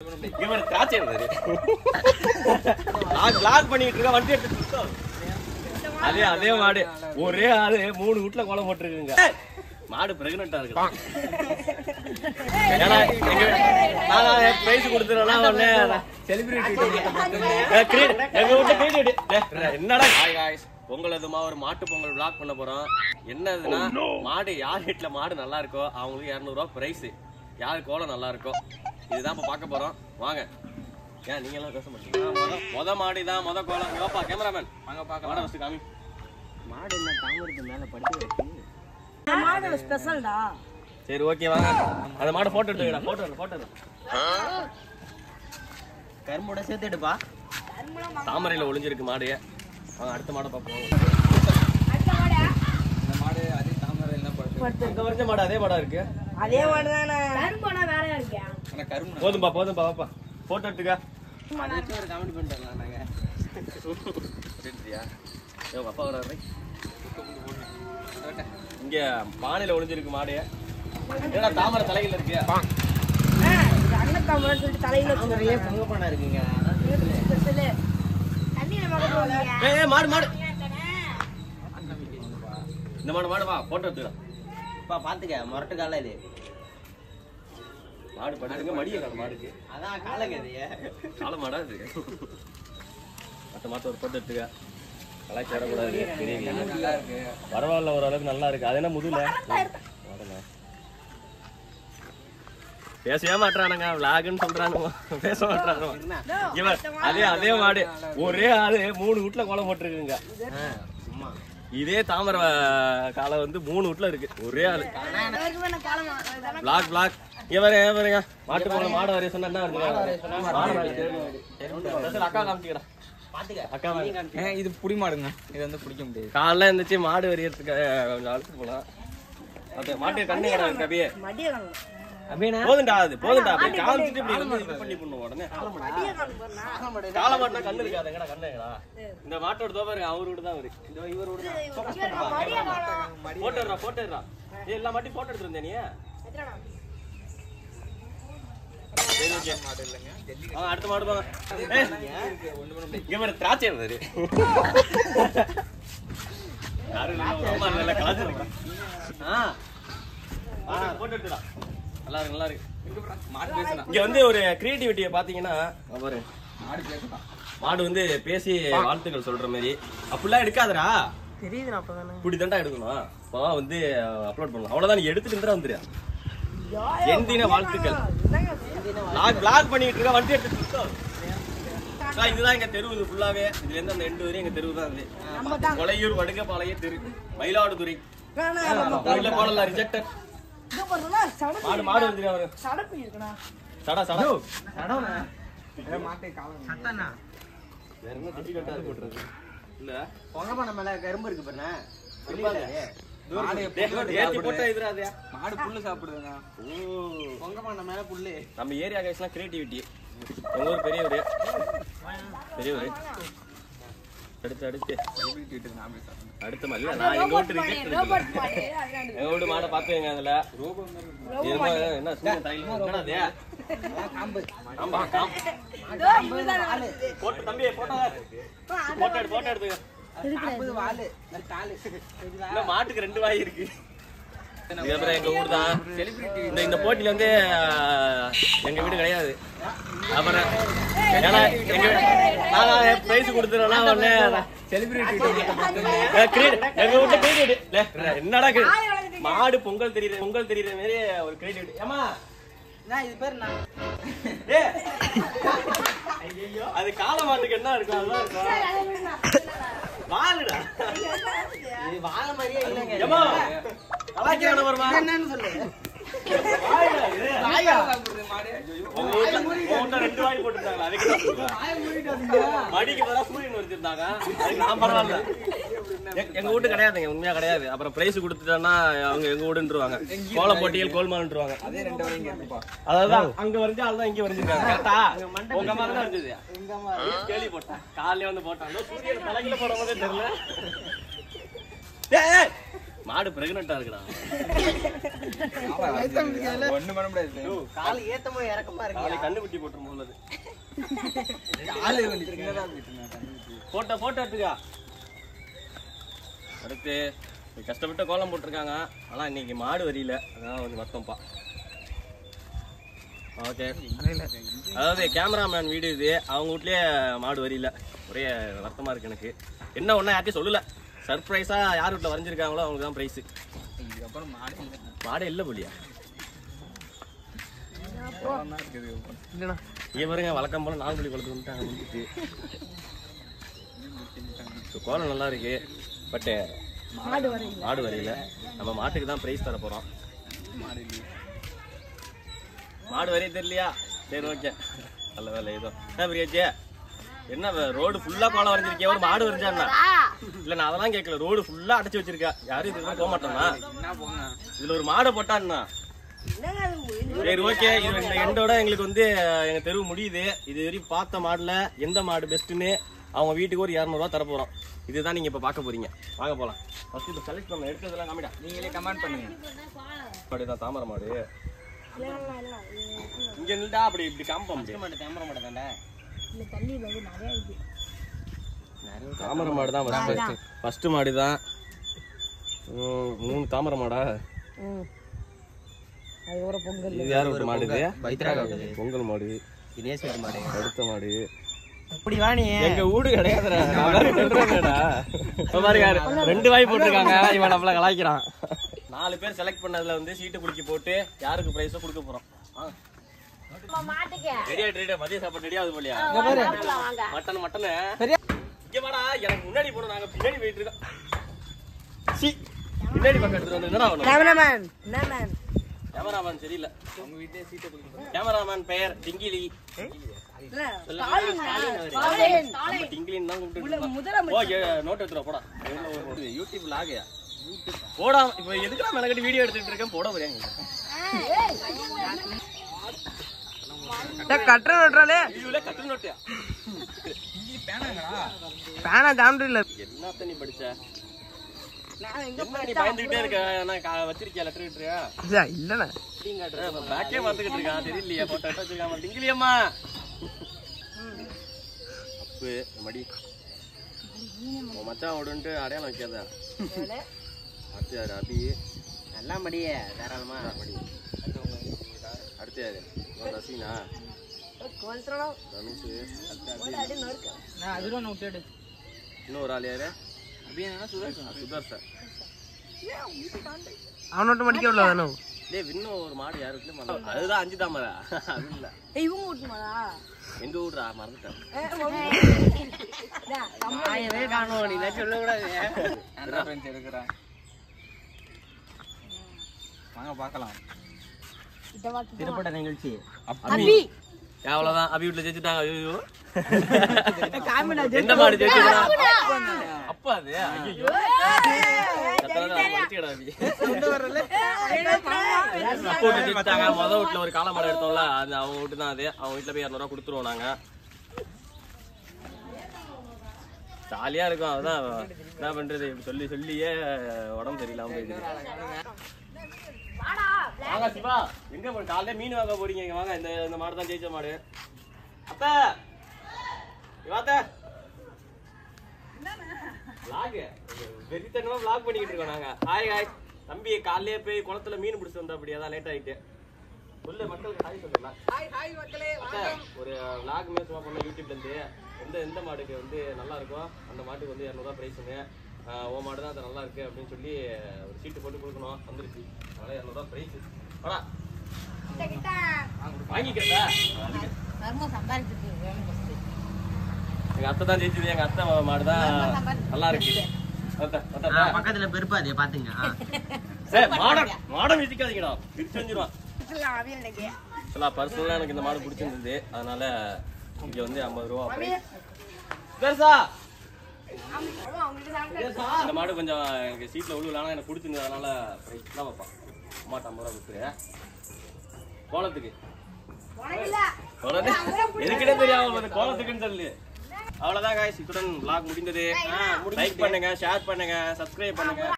அதே மாடு ஒரே ஆளு 3 வீட்டுல கோலம் போட்டுருக்குங்க. மாடு பிரெக்னெண்டா இருக்கு. என்னடா பொங்கல் ஒரு மாட்டு பொங்கல் விளாக் பண்ண போறோம். என்னதுன்னா மாடு யார் வீட்டுல மாடு நல்லா இருக்கோ அவங்களுக்கு 200 ரூபா பிரைஸ். யாரு கோலம் நல்லா இருக்கோ இதுதான் இப்ப பாக்க போறோம். வாங்க. ஏன் நீங்க எல்லாம் பேச மாட்டீங்க? மொத மாடுதான் மொத கோலம். யோப்பா கேமராமேன் வாங்க பாக்க மாட வச்சு காமி. மாடு என்ன தாமரத்து மேல படுத்து இருக்கு. மாடு ஸ்பெஷல்டா. சரி ஓகே வாங்க. அந்த மாடு போட்டோ எடுடா. போட்டோ கரும்போட சேர்த்து எடுப்பா. தாமரையில ஒளிஞ்சிருக்கு மாடு. வாங்க அடுத்த மாடை பாப்போம். இந்த மாடு அதே தாமரையில படுத்து. இந்த வருஷம் மாடு அதே மாடா இருக்கு. அதே மாடு தானே. கரும்போனா வேறயா இருக்கு. انا கரும்பு போதும்பா வாப்பா. போட்டோ எடுத்துக்க. அதுக்கு ஒரு கமெண்ட் பண்ணிட்டேன் நாங்க. சரியா? ஏ அப்பா வராரு. இங்க பானையில ஒளிஞ்சிருக்கு மாடு. என்னடா தாமரை தலையில இருக்கு. அண்ணன் தாமரை சொல்லிட்டு தலையில நிறைய பொங்க பானை இருக்குங்க. தண்ணியில மக போவீங்க. ஏய் மாடு. இந்த மாடு வா போட்டோ எடுத்துடா. பா பாத்துக்க மொரட்டு கால இது. மாடு படுங்க மடிய மாடுக்கு. அதான் காலங்க இது. கால மாடா இது. மத்த ஒரு போட்டோ எடுத்துக்க. கலாச்சார கூடாது. நல்லா இருக்கு. பரவாயில்ல ஓரளவுக்கு நல்லா இருக்கு. அது என்ன முதுல? பேசவே மாட்டானுங்க. விளாக்னு சொல்றானுங்க. பேச மாட்டானுங்க. அதே மாடு ஒரே ஆளு 3 வீட்டுல கோலம் போட்டுருக்குங்க. சும்மா இதே தாமரை காலை 3 வீட்டுல இருக்கு. ஒரே ஆளு பிளாக் இவருங்க மாட்டு போன மாடு வரைய சொன்னா என்ன அக்கா காமிச்சிக்கடா. அக்கா இது புடி மாடுங்க. இது வந்து பிடிக்க முடியாது. காலைல இருந்துச்சு மாடு வரையறதுக்கு கொஞ்சம் அழுத்து போலாம். மாட்டு கண்ணு கிடக்கு அப்படியே. போதுண்டா அப்படியே காமிச்சிட்டு இப்படி வந்து இது பண்ணி பண்ணுவோம். உடனே கால மாட்டுனா கண்ணு இருக்காது. எங்கடா கண்ணு எங்கடா? இந்த மாட்டோட தோப்பாரு அவரோட தான் அவரு. இந்த இவரோட போட்டோடுறா. எல்லா மாட்டையும் போட்டோ எடுத்துருந்தே நீ. அடுத்த மாடு போங்க. திராட்சை இருந்தாரு. போட்டோ எடுத்துடா. நல்லா இருக்கு. இங்க வந்து ஒரு கிரியேட்டிவிட்டியை பாத்தீங்கன்னா மாடு வந்து பேசி வாழ்த்துக்கள் சொல்ற மாதிரி அப்படிலாம் எடுக்காதரா. தெரியுது அப்பதானே. இப்படி தாண்டா எடுக்கணும். அப்பதான் வந்து அப்லோட் பண்ணலாம். அவ்வளவுதான். நீ எடுத்துட்டு இருந்தா வந்துரு. எந்தின வாழ்த்துக்கள். லாக் பண்ணிட்டு இருக்க. வண்டி எடுத்து இதுதான் எங்க தெருவு. இது ஃபுல்லாவே இதுல இருந்து அந்த 2 வரையும் எங்க தெருவு தான். கொலையூர் வடுகப்பாளையம் தெரு மயிலாடுதுறை. இல்ல போடல ரிஜெக்டட். மாடு வந்துரு. அவரு சடா மாட்டை காலம் சட்டனா வேற என்ன திட்டி கட்டாரு போட்டுறது இல்ல. பொங்க பானை மேல கரும்பு இருக்கு பாருங்க. ஏத்தி போட்டா இதுறாதே. மாடு புல்லு சாப்பிடுதுங்க. பொங்க பானை மேல புல்லு. நம்ம ஏரியா கைஸ்லாம் கிரியேட்டிவிட்டி. எங்க ஊர் பெரியவர். அடுத்த மாதிரி நான் எங்க வீட்டு ரிஜெக்ட் எங்க வீட்டு மாடை பாத்துங்க. அதுல என்ன போட்டு தம்பி போட்டோ எடுத்துக்க. மாட்டுக்கு 2 வாய் இருக்கு. இதுக்கப்புறம் எங்க ஊர் தான் இந்த போட்டியில வந்து எங்க வீடு கிடையாது. அப்புறம் ஏன்னா நாங்க பிரைஸ் கொடுத்துறோம்னா உடனே எங்க வீட்டு கிரெடிட் என்னடா மாடு பொங்கல் தெரியுற மாதிரி ஒரு கிரெடிட். ஏமா இது பேர் அது கால மாட்டுக்கு என்ன இருக்கும்? அதுதான் இருக்கும். வாழுடா. இது வாழ மாதிரியே இல்லைங்க. ஏமா கலாய்க்கிறான வருமா? என்னன்னு சொல்லு. ரெண்டு வாய் போட்டுருந்தாங்க. மடிக்கு பதிலா சூரியன் வச்சிருந்தாங்க. நான் பரவாயில்ல. எங்க வீட்டு கிடையாதுங்க. உண்மையா கிடையாது. அப்புறம் பிரைஸ் கொடுத்துட்டோம்னா அவங்க எங்க வீடுன்றுவாங்க. கோல போட்டியல் கோல்மான்றுவாங்க. அதே 2 வரைக்கும் இருக்குப்பா. அதான் அங்க வரைஞ்சா அதுதான் இங்க வரைஞ்சிருக்காங்க. கரெக்டா? உங்க மாதிரி தான் இருந்தது. கேள்வி போட்டேன். காலையில வந்து போட்டாங்க. சூரியன் தலையில போட போதே தெரியல. மாடு பிரெக்னெண்டா இருக்குடா. ஒண்ணு பண்ண முடியாது. கால் ஏத்தமா இறக்கமா இருக்கு. நாளைக்கு கண்ணுக்குட்டி போட்டுரும் போல. ஆளு வந்து சின்னதா போயிட்டு போட்டோ எடுத்துக்கா. அடுத்து கஷ்டப்பட்டு கோலம் போட்டிருக்காங்க. ஆனா இன்னைக்கு மாடு வரியில, அதான் கொஞ்சம் வருத்தம்ப்பா. ஓகே, அதாவது கேமராமேன் வீடு இது, அவங்க வீட்லயே மாடு வரியில, ஒரே வருத்தமா இருக்கு எனக்கு. என்ன ஒண்ணா யார்ட்டையும் சொல்லல, சர்ப்ரைஸா யார் வீட்டில் வரைஞ்சிருக்காங்களோ அவங்களுக்கு தான் ப்ரைஸு. இதுக்கப்புறம் மாடே இல்லை போலியா? இருக்குது. இங்கே பாருங்க, வழக்கம் போல 4 மணி குளத்துக்கு வந்துட்டாங்க. முடிஞ்சிட்டு கோலம் நல்லா இருக்கு, பட்டு மாடு வரையில. நம்ம மாட்டுக்கு தான் ப்ரைஸ் தர போறோம். மாடு வரைய தெரியலையா? சரி, ஓகே, நல்ல வேலை. ஏதோ என்ன பிரியாச்சு, என்ன ரோடு ஃபுல்லா கோலம் வரைஞ்சிருக்கேன், ஒரு மாடு வரைஞ்சாண்ணா? இல்ல, நான் அதெல்லாம் கேட்கல. ரோடு ஃபுல்லா அடைச்சு வச்சிருக்கா, யாரும் இதுக்கு போக மாட்டோம்னா? இதுல ஒரு மாடை போட்டான்னா? சரி, ஓகே. இது இந்த எண்டோட எங்களுக்கு வந்து எங்க தெருவு முடியுது. இது வரைக்கும் பார்த்த மாடுல எந்த மாடு பெஸ்ட்டுன்னு அவங்க வீட்டுக்கு ஒரு 200 ரூபா தர போறோம். இதுதான் நீங்க இப்ப பார்க்க போறீங்க. வாங்க போலாம். ஃபர்ஸ்ட் இப்ப செலக்ட் பண்ண எடுத்ததெல்லாம் காமிடா. நீங்களே கமெண்ட் பண்ணுங்க. மாடுதான், தாமரை மாடு. இங்க நின்றா அப்படி இப்படி காம்பம். தாமரை மாடு தாண்டா. தாமரை மாடு தான் ஃபர்ஸ்ட் மாடு தான். 3 தாமரை மாடா? இது யாரு ஒரு மாடு? இது பொங்கல் மாடு. மாடு அடுத்த மாடு அப்படி வாணி. எங்க வீடு கிடையாதுடா. 2 வாய் போட்டிருக்காங்க. இவன் நம்மள கலாய்க்கிறான். 4 பேர் செலக்ட் பண்ணதுல வந்து சீட்டு குடிக்கி போட்டு யாருக்கு பிரைஸோ கொடுக்க போறோம். மதிய சாப்பாடு ரெடி ஆகுது போலியா? மட்டன் இங்க வாடா. எனக்கு முன்னாடி போறோம், நாங்க பின்னாடி போயிட்டு இருக்கோம். பின்னாடி பக்கம் எடுத்துட்டு வந்து என்னடா கேமராமேன் சரியில்லை. உங்க வீட்லயே சீட்டை கொடுங்க. கேமராமேன் பெயர் டிங்கிலி. டிங்கிலின்னு தான் கூப்பிட்டு. நோட் எடுத்துட போடா. யூடியூப் லாகையா போடா. இப்ப எதுக்குடா மெனக்கட்டி வீடியோ எடுத்துட்டு இருக்கேன்? போட போறேன். கட்டுற நோட்டாலே கட்டு நோட்டியா? பேனா தாண்டில என்ன தண்ணி படிச்ச? என்ன நீ பயந்துகிட்டே இருக்க? நான் வச்சிருக்கியா லெட்டர் விட்டுறியா? இல்லண்ணா பேக்கே பார்த்துக்கிட்டு இருக்கான். தெரியலையா? போட்டோ வச்சிருக்காம டிங்கிலியம்மா. அப்பு மடி உன் மச்சான் ஓடுன்ட்டு அடையாளம் வைக்காத. அடுத்து யாரு? அபி. நல்லா மடியே தாராளமா மடி. அடுத்து யாரு? ரசீனா, தனுஷ், இன்னொரு ஆள் யாரு? சுதர்சன். அவனோட்ட மடிக்க விடல. இன்னும் ஒரு மாடு யாரு வீட்டுல? அதுதான் 5 தாமரை. அது இல்ல, எங்க வீடுறா, மறந்துட்டேன். காணும் நீ சொல்லக்கூடாது. இருக்கிறான். வாங்க பார்க்கலாம். திருப்பட்ட நிகழ்ச்சி அவ்வளவுதான். அபி வீட்டுல ஜெயிச்சுட்டாங்க. ஐயோ, எந்த மாடு ஜெயிச்சுடா? அப்பா அது. ஐயோ, முத வீட்டுல ஒரு காளை மாடு எடுத்தோம்ல, அது அவங்க வீட்டு தான். அது அவங்க வீட்டுல போய் 200 ரூபா கொடுத்துருவோம் நாங்க. ஜாலியா இருக்கும். அதுதான் என்ன பண்றது, இப்படி சொல்லியே உடம்பு சரியில்லாம போயிடுது. வாங்க சிவா, எங்க போய் காலையில மீன் வாங்க போறீங்க? இங்க வாங்க. இந்த மாடு தான் ஜெயிச்ச மாடு. அத்தை வெறித்தனமா vlog பண்ணிக்கிட்டு இருக்கோம் நாங்க. ஹாய் ஹாய் தம்பி, காலையிலே போய் குளத்துல மீன் பிடிச்சு வந்தா, அப்படியே தான் லேட் ஆயிட்டு. சொல்லு மக்களுக்கு ஹாய் சொல்லலாம். ஒரு vlog சும்மா பண்ண யூடியூப்ல இருந்து. எந்த மாடுக்கு வந்து நல்லா இருக்கும் அந்த மாட்டுக்கு வந்து 200 ரூபா பிரைஸுங்க. ஓ மாடு தான் அது நல்லா இருக்கு அப்படின்னு சொல்லி ஒரு சீட்டு போட்டு கொடுக்கணும். வந்துருச்சு, அதனால 200 ரூபா பிரைஸ். வாடா வாங்கிக்கிறதா? எங்க அத்தை தான் ஜெயிச்சது. எங்க அத்தை மாடு தான் நல்லா இருக்கு. பக்கத்துல பெருப்பாது பாத்துங்க. மாடம் விதிக்காதீங்கடா, பிரிச்சு வந்துருவான். பர்சனலா எனக்கு இந்த மாடு பிடிச்சிருந்தது, அதனால இங்க வந்து 50 ரூபா. இந்த மாடு கொஞ்சம் எனக்கு சீட்ல விழுவலாம், எனக்கு பிடிச்சிருந்தது, அதனால பிரைஸ் தான் வைப்பான். அம்மாட்ட 50 ரூபா கொடுத்துரு. கோலத்துக்கு எதுக்கிட்டே தெரியாம கோலத்துக்குன்னு சொல்லு. அவ்வளவுதான் guys, இத்துடன் vlog முடிந்தது. லைக் பண்ணுங்க, ஷேர் பண்ணுங்க, சப்ஸ்கிரைப் பண்ணுங்க.